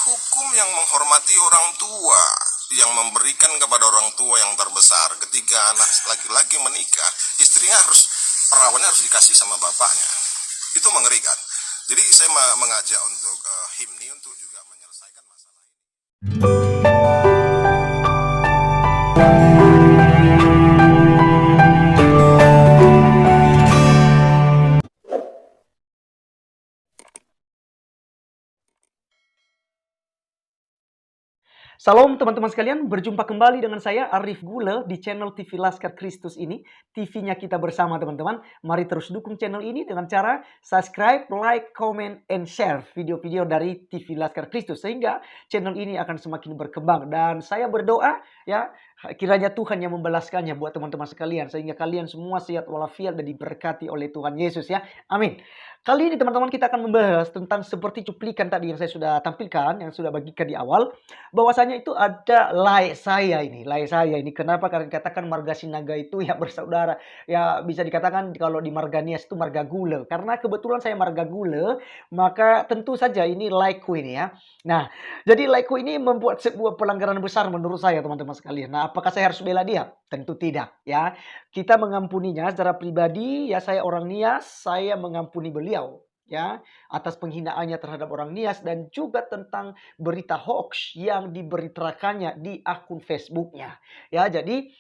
hukum yang menghormati orang tua, yang memberikan kepada orang tua yang terbesar. Ketika anak laki-laki menikah, istrinya perawannya harus dikasih sama bapaknya. Itu mengerikan. Jadi saya mengajak untuk HIMNI untuk juga menyelesaikan masalah ini. Salam teman-teman sekalian, berjumpa kembali dengan saya Arif Gule di channel TV Laskar Kristus ini. TV-nya kita bersama teman-teman. Mari terus dukung channel ini dengan cara subscribe, like, comment, and share video-video dari TV Laskar Kristus. Sehingga channel ini akan semakin berkembang. Dan saya berdoa ya, kiranya Tuhan yang membalaskannya buat teman-teman sekalian. Sehingga kalian semua sehat walafiat dan diberkati oleh Tuhan Yesus ya. Amin. Kali ini teman-teman kita akan membahas tentang seperti cuplikan tadi yang saya sudah tampilkan, yang sudah bagikan di awal. Bahwasanya itu ada lai saya ini. Kenapa? Karena dikatakan marga Sinaga itu ya bersaudara. Ya bisa dikatakan kalau di marga Nias itu marga Gule. Karena kebetulan saya marga Gule, maka tentu saja ini laiku ini ya. Nah, jadi laiku ini membuat sebuah pelanggaran besar menurut saya teman-teman sekalian. Nah, apakah saya harus bela dia? Tentu tidak ya. Kita mengampuninya secara pribadi ya, saya orang Nias, saya mengampuni beliau ya atas penghinaannya terhadap orang Nias dan juga tentang berita hoax yang diberitakannya di akun Facebooknya. Ya, jadi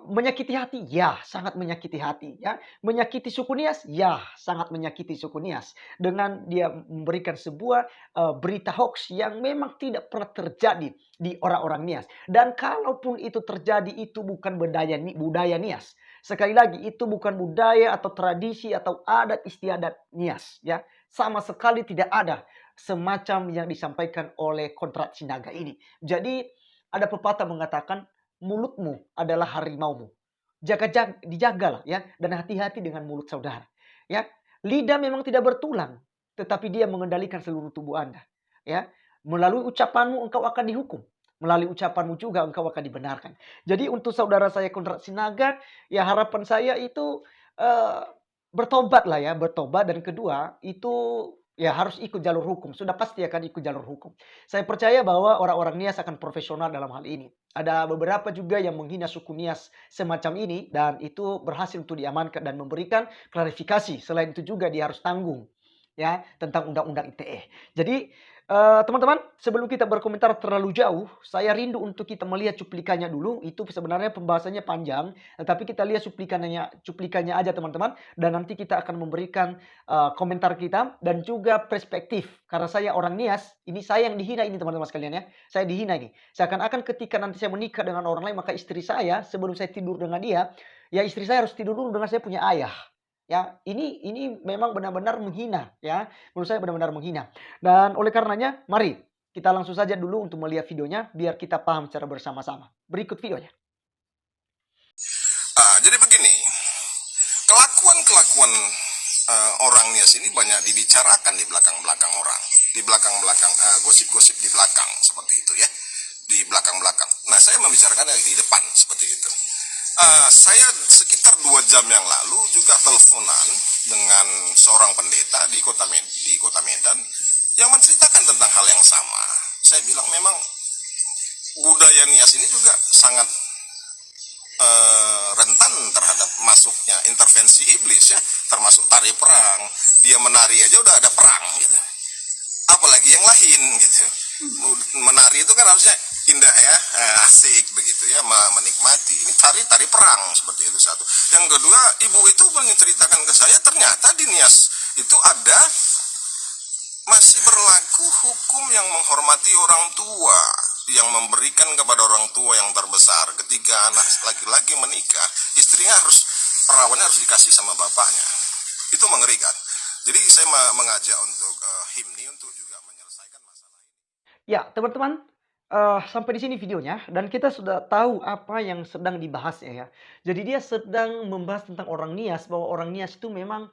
menyakiti hati, ya sangat menyakiti hati. Ya, menyakiti suku Nias, ya sangat menyakiti suku Nias. Dengan dia memberikan sebuah berita hoax yang memang tidak pernah terjadi di orang-orang Nias. Dan kalaupun itu terjadi, itu bukan budaya Nias. Sekali lagi, itu bukan budaya atau tradisi atau adat istiadat Nias. Ya, sama sekali tidak ada semacam yang disampaikan oleh kontrak Sinaga ini. Jadi ada pepatah mengatakan mulutmu adalah harimaumu. Dijagalah ya, dan hati-hati dengan mulut saudara. Ya, lidah memang tidak bertulang, tetapi dia mengendalikan seluruh tubuh Anda. Ya, melalui ucapanmu engkau akan dihukum. Melalui ucapanmu juga engkau akan dibenarkan. Jadi untuk saudara saya kontrak Sinaga, ya harapan saya itu bertobat lah ya, bertobat. Dan kedua itu ya harus ikut jalur hukum. Sudah pasti akan ikut jalur hukum. Saya percaya bahwa orang-orang Nias akan profesional dalam hal ini. Ada beberapa juga yang menghina suku Nias semacam ini dan itu berhasil untuk diamankan dan memberikan klarifikasi. Selain itu juga dia harus tanggung ya tentang undang-undang ITE. Jadi teman-teman, sebelum kita berkomentar terlalu jauh, saya rindu untuk kita melihat cuplikannya dulu. Itu sebenarnya pembahasannya panjang, tetapi kita lihat cuplikannya aja teman-teman. Dan nanti kita akan memberikan komentar kita dan juga perspektif. Karena saya orang Nias, ini saya yang dihina ini teman-teman sekalian ya. Saya dihina ini. Seakan-akan ketika nanti saya menikah dengan orang lain, maka istri saya sebelum saya tidur dengan dia, ya istri saya harus tidur dulu dengan saya punya ayah. Ya, ini memang benar-benar menghina ya. Menurut saya benar-benar menghina. Dan oleh karenanya, mari kita langsung saja dulu untuk melihat videonya biar kita paham secara bersama-sama. Berikut videonya. Jadi begini, kelakuan orang Nias ini banyak dibicarakan di belakang-belakang orang, di belakang-belakang gosip-gosip di belakang seperti itu ya, di belakang-belakang. Nah, saya membicarakannya di depan seperti itu. Saya sekitar 2 jam yang lalu juga teleponan dengan seorang pendeta di kota Medan yang menceritakan tentang hal yang sama. Saya bilang memang budaya Nias ini juga sangat rentan terhadap masuknya intervensi iblis ya, termasuk tari perang. Dia menari aja udah ada perang gitu, apalagi yang lain gitu. Menari itu kan harusnya indah ya, asik begitu ya, menikmati. Ini tari perang seperti itu satu. Yang kedua, ibu itu menceritakan ke saya ternyata di Nias itu masih berlaku hukum yang menghormati orang tua, yang memberikan kepada orang tua yang terbesar. Ketika anak laki-laki menikah, istrinya perawannya harus dikasih sama bapaknya. Itu mengerikan. Jadi saya mengajak untuk HIMNI untuk juga menyelesaikan masalah ini. Ya, teman-teman, sampai di sini videonya dan kita sudah tahu apa yang sedang dibahasnya ya. Jadi dia sedang membahas tentang orang Nias, bahwa orang Nias itu memang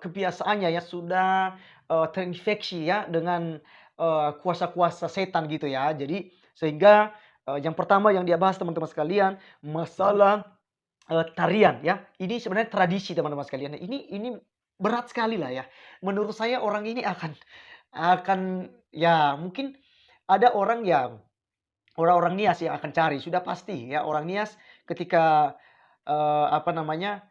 kebiasaannya ya sudah terinfeksi ya dengan kuasa-kuasa setan gitu ya. Jadi sehingga yang pertama yang dia bahas teman-teman sekalian, masalah tarian ya. Ini sebenarnya tradisi teman-teman sekalian. Ini berat sekali lah ya. Menurut saya orang ini akan ya mungkin ada orang-orang Nias yang akan cari, sudah pasti ya orang Nias ketika, apa namanya,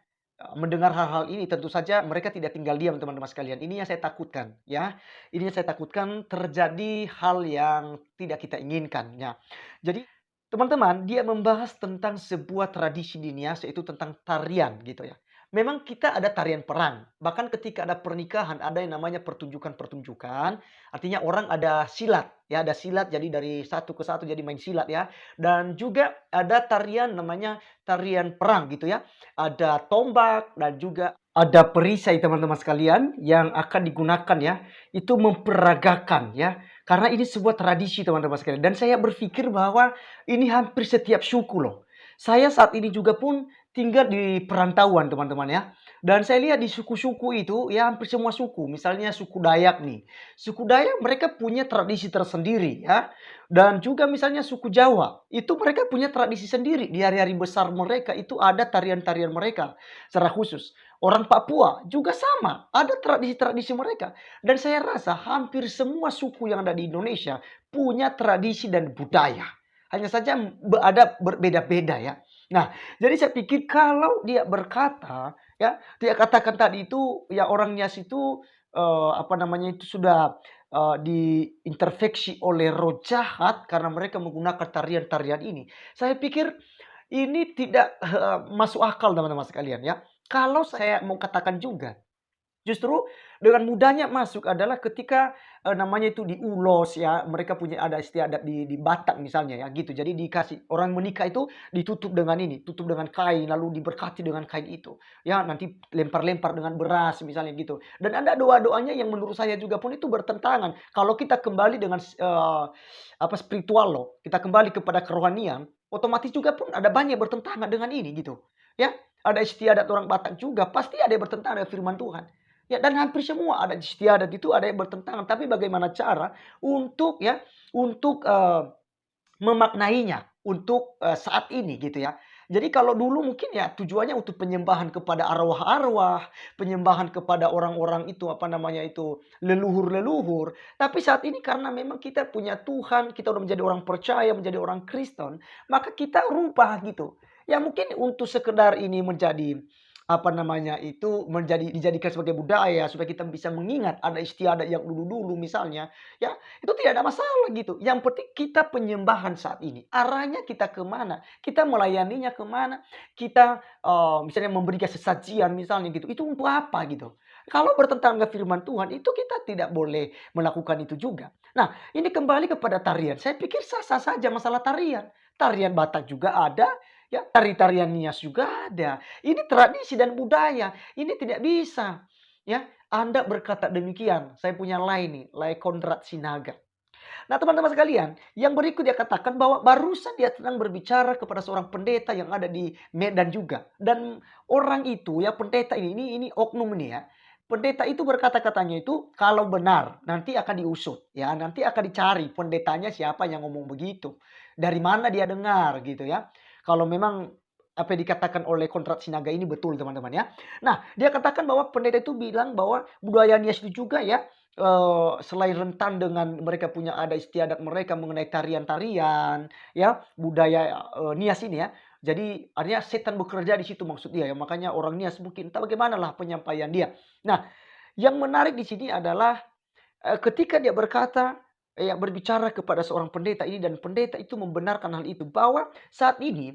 mendengar hal-hal ini tentu saja mereka tidak tinggal diam teman-teman sekalian. Ini yang saya takutkan ya, ini yang saya takutkan terjadi hal yang tidak kita inginkan ya. Jadi teman-teman, dia membahas tentang sebuah tradisi di Nias yaitu tentang tarian gitu ya. Memang kita ada tarian perang, bahkan ketika ada pernikahan ada yang namanya pertunjukan-pertunjukan. Artinya orang ada silat, ya ada silat jadi dari satu ke satu jadi main silat ya. Dan juga ada tarian namanya tarian perang gitu ya. Ada tombak dan juga ada perisai teman-teman sekalian yang akan digunakan ya. Itu memperagakan ya. Karena ini sebuah tradisi teman-teman sekalian. Dan saya berpikir bahwa ini hampir setiap suku loh. Saya saat ini juga pun tinggal di perantauan teman-teman ya. Dan saya lihat di suku-suku itu ya hampir semua suku. Misalnya suku Dayak nih. Suku Dayak mereka punya tradisi tersendiri ya. Dan juga misalnya suku Jawa. Itu mereka punya tradisi sendiri. Di hari-hari besar mereka itu ada tarian-tarian mereka secara khusus. Orang Papua juga sama. Ada tradisi-tradisi mereka. Dan saya rasa hampir semua suku yang ada di Indonesia punya tradisi dan budaya. Hanya saja ada berbeda-beda ya. Nah, jadi saya pikir kalau dia berkata, ya, dia katakan tadi itu, ya orang Nias itu, apa namanya itu sudah diinterfeksi oleh roh jahat karena mereka menggunakan tarian-tarian ini. Saya pikir ini tidak masuk akal teman-teman sekalian ya. Kalau saya mau katakan juga, justru dengan mudahnya masuk adalah ketika, namanya itu diulos ya, mereka punya ada istiadat di Batak misalnya ya gitu. Jadi dikasih orang menikah itu ditutup dengan ini, tutup dengan kain lalu diberkati dengan kain itu. Ya nanti lempar-lempar dengan beras misalnya gitu. Dan ada doa-doanya yang menurut saya juga pun itu bertentangan. Kalau kita kembali dengan, apa, spiritual loh, kita kembali kepada kerohanian, otomatis juga pun ada banyak bertentangan dengan ini gitu. Ya, ada istiadat orang Batak juga pasti ada yang bertentangan dengan firman Tuhan. Ya, dan hampir semua ada istiadat itu ada yang bertentangan, tapi bagaimana cara untuk ya, untuk, memaknainya, untuk, saat ini gitu ya. Jadi kalau dulu mungkin ya tujuannya untuk penyembahan kepada arwah-arwah, penyembahan kepada orang-orang itu, apa namanya itu, leluhur-leluhur. Tapi saat ini karena memang kita punya Tuhan, kita udah menjadi orang percaya, menjadi orang Kristen, maka kita rubah gitu. Ya mungkin untuk sekedar ini menjadi apa namanya itu, dijadikan sebagai budaya supaya kita bisa mengingat ada istiadat yang dulu-dulu misalnya, ya itu tidak ada masalah gitu. Yang penting kita penyembahan saat ini, arahnya kita kemana, kita melayaninya kemana, kita misalnya memberikan sesajian misalnya gitu, itu untuk apa gitu. Kalau bertentangan dengan firman Tuhan, itu kita tidak boleh melakukan itu juga. Nah, ini kembali kepada tarian. Saya pikir sah-sah saja masalah tarian. Tarian Batak juga ada, ya tari-tarian Nias juga ada. Ini tradisi dan budaya. Ini tidak bisa. Ya, Anda berkata demikian. Saya punya lay nih, lay Konrad Sinaga. Nah, teman-teman sekalian, yang berikut dia katakan bahwa barusan dia sedang berbicara kepada seorang pendeta yang ada di Medan juga. Dan orang itu ya pendeta ini oknum ini ya. Pendeta itu berkata katanya itu kalau benar nanti akan diusut ya, nanti akan dicari pendetanya siapa yang ngomong begitu. Dari mana dia dengar gitu ya. Kalau memang apa yang dikatakan oleh Konrad Sinaga ini betul teman-teman ya. Nah, dia katakan bahwa pendeta itu bilang bahwa budaya Nias itu juga ya selain rentan dengan mereka punya ada istiadat mereka mengenai tarian-tarian, ya budaya Nias ini ya. Jadi artinya setan bekerja di situ maksud dia ya. Makanya orang Nias mungkin entah bagaimanalah penyampaian dia. Nah, yang menarik di sini adalah ketika dia berkata ya berbicara kepada seorang pendeta ini dan pendeta itu membenarkan hal itu bahwa saat ini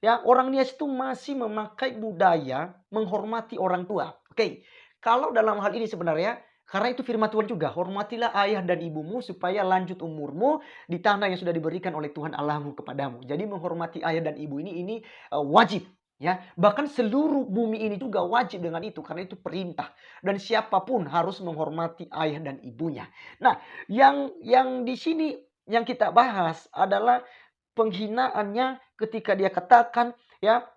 ya, orang Nias itu masih memakai budaya menghormati orang tua. Oke, kalau dalam hal ini sebenarnya karena itu firman Tuhan juga, hormatilah ayah dan ibumu supaya lanjut umurmu di tanah yang sudah diberikan oleh Tuhan Allahmu kepadamu. Jadi menghormati ayah dan ibu ini wajib. Ya, bahkan seluruh bumi ini juga wajib dengan itu karena itu perintah dan siapapun harus menghormati ayah dan ibunya. Nah, yang di sini yang kita bahas adalah penghinaannya ketika dia katakan ya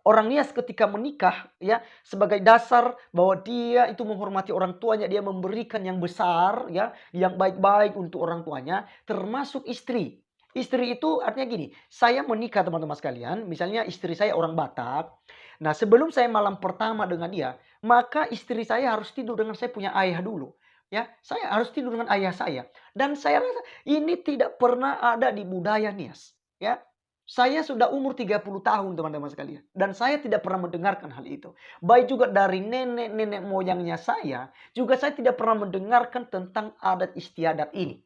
orang Nias ketika menikah ya sebagai dasar bahwa dia itu menghormati orang tuanya, dia memberikan yang besar ya, yang baik-baik untuk orang tuanya termasuk istri. Istri itu artinya gini, saya menikah teman-teman sekalian, misalnya istri saya orang Batak. Nah, sebelum saya malam pertama dengan dia, maka istri saya harus tidur dengan saya punya ayah dulu. Ya, saya harus tidur dengan ayah saya. Dan saya rasa ini tidak pernah ada di budaya Nias. Ya, saya sudah umur 30 tahun teman-teman sekalian. Dan saya tidak pernah mendengarkan hal itu. Baik juga dari nenek-nenek moyangnya saya. Juga saya tidak pernah mendengarkan tentang adat istiadat ini.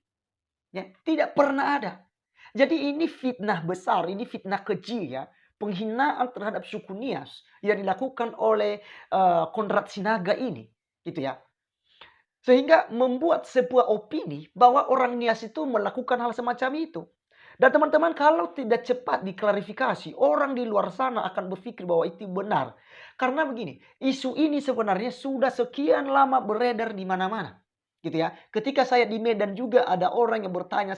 Ya, tidak pernah ada. Jadi ini fitnah besar, ini fitnah keji ya. Penghinaan terhadap suku Nias yang dilakukan oleh Konrad Sinaga ini. Gitu ya. Sehingga membuat sebuah opini bahwa orang Nias itu melakukan hal semacam itu. Dan teman-teman kalau tidak cepat diklarifikasi, orang di luar sana akan berpikir bahwa itu benar. Karena begini, isu ini sebenarnya sudah sekian lama beredar di mana-mana. Gitu ya. Ketika saya di Medan juga ada orang yang bertanya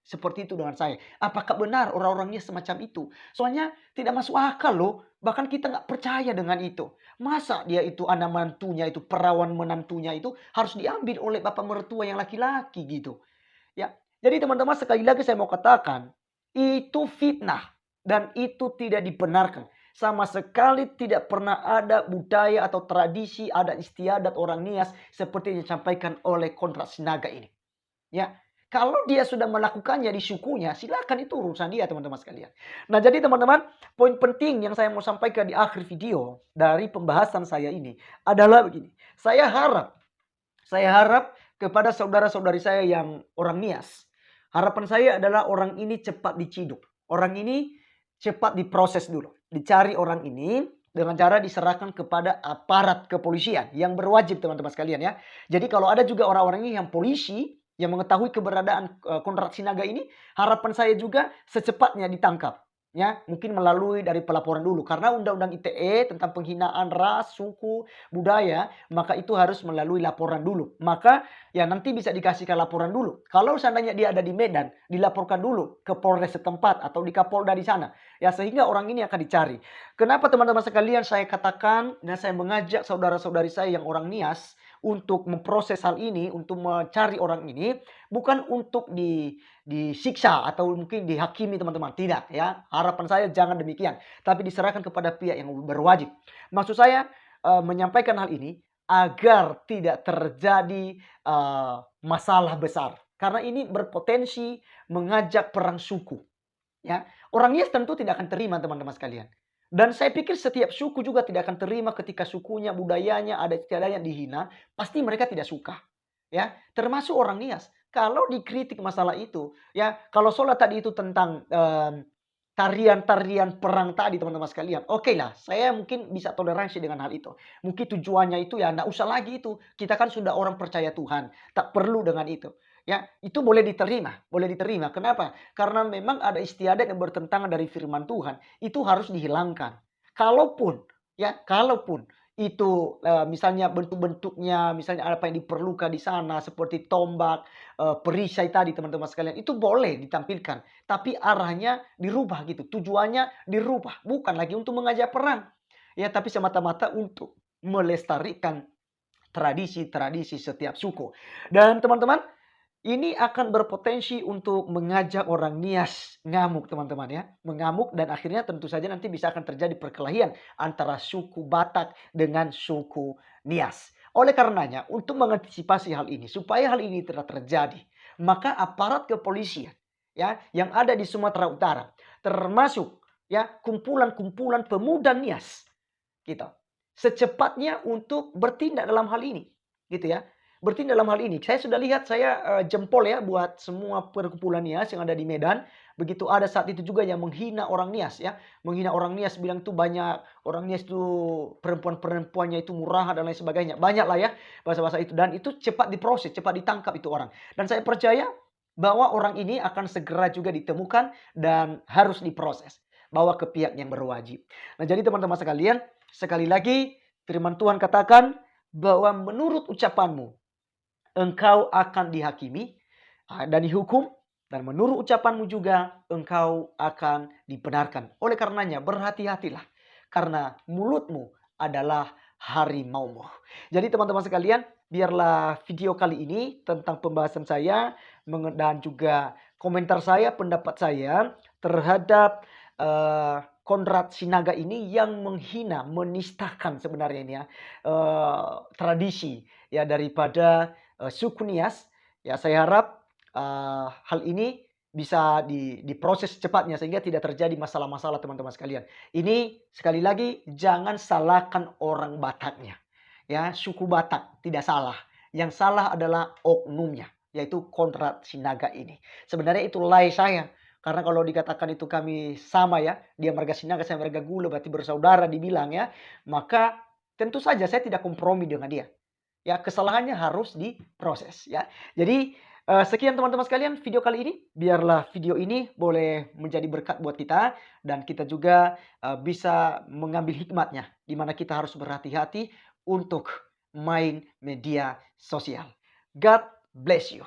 seperti itu dengan saya. Apakah benar orang-orangnya semacam itu? Soalnya tidak masuk akal loh. Bahkan kita nggak percaya dengan itu. Masa dia itu anak mantunya itu, perawan menantunya itu harus diambil oleh bapak mertua yang laki-laki gitu. Ya. Jadi teman-teman sekali lagi saya mau katakan, itu fitnah dan itu tidak dibenarkan. Sama sekali tidak pernah ada budaya atau tradisi adat istiadat orang Nias seperti yang disampaikan oleh Konrad Sinaga ini. Ya, kalau dia sudah melakukannya di sukunya, silakan itu urusan dia teman-teman sekalian. Nah, jadi teman-teman, poin penting yang saya mau sampaikan di akhir video dari pembahasan saya ini adalah begini. Saya harap kepada saudara-saudari saya yang orang Nias, harapan saya adalah orang ini cepat diciduk. Orang ini cepat diproses dulu. Dicari orang ini dengan cara diserahkan kepada aparat kepolisian yang berwajib teman-teman sekalian ya. Jadi kalau ada juga orang-orang ini yang polisi yang mengetahui keberadaan Konrad Sinaga ini, harapan saya juga secepatnya ditangkap. Ya, mungkin melalui dari pelaporan dulu karena undang-undang ITE tentang penghinaan ras, suku, budaya, maka itu harus melalui laporan dulu. Maka ya nanti bisa dikasihkan laporan dulu. Kalau seandainya dia ada di Medan, dilaporkan dulu ke Polres setempat atau di Kapolda di sana. Ya sehingga orang ini akan dicari. Kenapa teman-teman sekalian saya katakan dan saya mengajak saudara-saudari saya yang orang Nias untuk memproses hal ini, untuk mencari orang ini, bukan untuk disiksa atau mungkin dihakimi teman-teman. Tidak ya. Harapan saya jangan demikian. Tapi diserahkan kepada pihak yang berwajib. Maksud saya menyampaikan hal ini agar tidak terjadi masalah besar. Karena ini berpotensi mengajak perang suku. Ya, orang Nias tentu tidak akan terima teman-teman sekalian. Dan saya pikir setiap suku juga tidak akan terima ketika sukunya, budayanya, adat istiadatnya dihina. Pasti mereka tidak suka. Ya, termasuk orang Nias. Kalau dikritik masalah itu, ya kalau sholat tadi itu tentang tarian-tarian perang tadi teman-teman sekalian. Oke lah, saya mungkin bisa toleransi dengan hal itu. Mungkin tujuannya itu ya enggak usah lagi itu. Kita kan sudah orang percaya Tuhan. Tak perlu dengan itu. Ya, itu boleh diterima. Boleh diterima. Kenapa? Karena memang ada istiadat yang bertentangan dari firman Tuhan. Itu harus dihilangkan. Kalaupun itu misalnya bentuk-bentuknya, misalnya apa yang diperlukan di sana seperti tombak, perisai tadi teman-teman sekalian, itu boleh ditampilkan. Tapi arahnya dirubah gitu, tujuannya dirubah. Bukan lagi untuk mengajak perang. Ya, tapi semata-mata untuk melestarikan tradisi-tradisi setiap suku. Dan teman-teman, ini akan berpotensi untuk mengajak orang Nias ngamuk teman-teman ya. Mengamuk dan akhirnya tentu saja nanti bisa akan terjadi perkelahian antara suku Batak dengan suku Nias. Oleh karenanya untuk mengantisipasi hal ini supaya hal ini tidak terjadi, maka aparat kepolisian ya yang ada di Sumatera Utara termasuk ya kumpulan-kumpulan pemuda Nias gitu. Secepatnya untuk bertindak dalam hal ini gitu ya. Bertindak dalam hal ini. Saya sudah lihat saya jempol ya buat semua perkumpulan Nias yang ada di Medan. Begitu ada saat itu juga yang menghina orang Nias ya. Menghina orang Nias bilang itu banyak orang Nias itu perempuan-perempuannya itu murahan dan lain sebagainya. Banyak lah ya bahasa-bahasa itu dan itu cepat diproses, cepat ditangkap itu orang. Dan saya percaya bahwa orang ini akan segera juga ditemukan dan harus diproses. Bawa ke pihak yang berwajib. Nah, jadi teman-teman sekalian, sekali lagi firman Tuhan katakan bahwa menurut ucapanmu engkau akan dihakimi dan dihukum, dan menurut ucapanmu juga engkau akan dibenarkan. Oleh karenanya berhati-hatilah, karena mulutmu adalah harimaumu. Jadi teman-teman sekalian, biarlah video kali ini tentang pembahasan saya dan juga komentar saya, pendapat saya terhadap Konrad Sinaga ini yang menghina, menistakan sebenarnya ini ya tradisi ya daripada suku Nias. Ya, saya harap hal ini bisa diproses secepatnya sehingga tidak terjadi masalah-masalah teman-teman sekalian. Ini sekali lagi jangan salahkan orang Bataknya. Ya, suku Batak tidak salah. Yang salah adalah oknumnya, yaitu Konrad Sinaga ini. Sebenarnya itu lay saya. Karena kalau dikatakan itu kami sama ya, dia marga Sinaga, saya marga Gula, berarti bersaudara dibilang ya. Maka tentu saja saya tidak kompromi dengan dia. Ya, kesalahannya harus diproses ya. Jadi sekian teman-teman sekalian video kali ini. Biarlah video ini boleh menjadi berkat buat kita dan kita juga bisa mengambil hikmatnya di mana kita harus berhati-hati untuk main media sosial. God bless you.